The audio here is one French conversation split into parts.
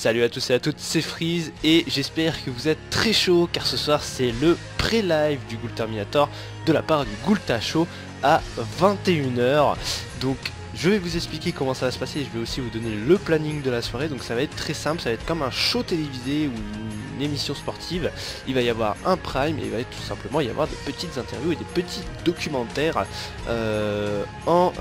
Salut à tous et à toutes, c'est Freeze et j'espère que vous êtes très chaud car ce soir c'est le pré-live du Ghoul Terminator de la part du Ghoulta Show à 21 h. Donc je vais vous expliquer comment ça va se passer et je vais aussi vous donner le planning de la soirée. Donc ça va être très simple, ça va être comme un show télévisé ou une émission sportive. Il va y avoir un prime et il va tout simplement y avoir de petites interviews et des petits documentaires en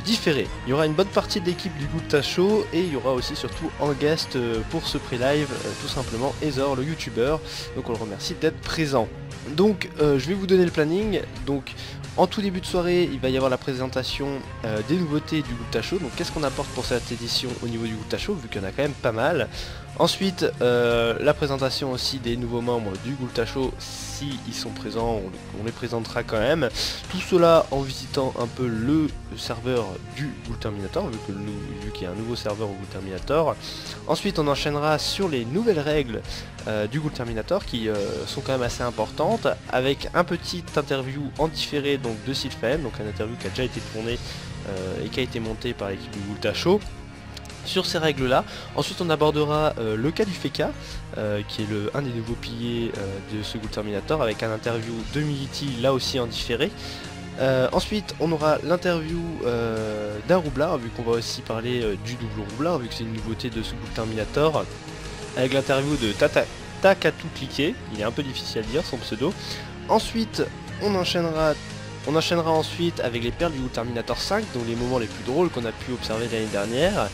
différé. Il y aura une bonne partie de l'équipe du Ghoulta Show et il y aura aussi surtout en guest pour ce pré-live tout simplement Heather, le youtubeur. Donc on le remercie d'être présent. Donc je vais vous donner le planning. Donc en tout début de soirée, il va y avoir la présentation des nouveautés du Ghoulta Show. Donc qu'est-ce qu'on apporte pour cette édition au niveau du Ghoulta Show, vu qu'il y en a quand même pas mal. Ensuite, la présentation aussi des nouveaux membres du Ghoulta Show, si ils sont présents, on les présentera quand même. Tout cela en visitant un peu le serveur du Ghoul Terminator, vu qu'il y a un nouveau serveur au Ghoul Terminator. Ensuite, on enchaînera sur les nouvelles règles du Ghoul Terminator qui sont quand même assez importantes, avec un petit interview en différé donc de Sylphen, donc un interview qui a déjà été tourné et qui a été monté par l'équipe du Ghoulta Show sur ces règles là. Ensuite on abordera le cas du Feka qui est un des nouveaux piliers de ce Ghoul Terminator, avec un interview de Mility là aussi en différé. Ensuite on aura l'interview d'un roublard, vu qu'on va aussi parler du double roublard, vu que c'est une nouveauté de ce Ghoul Terminator, avec l'interview de Takatou Cliqué, il est un peu difficile à dire son pseudo. Ensuite on enchaînera ensuite avec les perles du Ghoul Terminator 5, donc les moments les plus drôles qu'on a pu observer l'année dernière.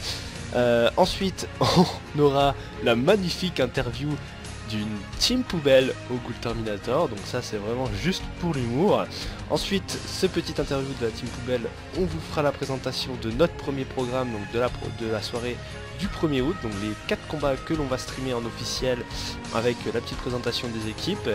Ensuite on aura la magnifique interview d'une team poubelle au Ghoul Terminator, donc ça c'est vraiment juste pour l'humour. Ensuite, ce petit interview de la team poubelle, on vous fera la présentation de notre premier programme, donc de la soirée du 1er août, donc les 4 combats que l'on va streamer en officiel avec la petite présentation des équipes.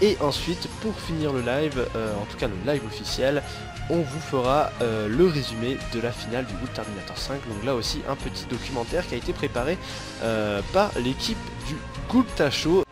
Et ensuite, pour finir le live, en tout cas le live officiel, on vous fera le résumé de la finale du Ghoul Terminator 5. Donc là aussi un petit documentaire qui a été préparé par l'équipe du Ghoulta Show.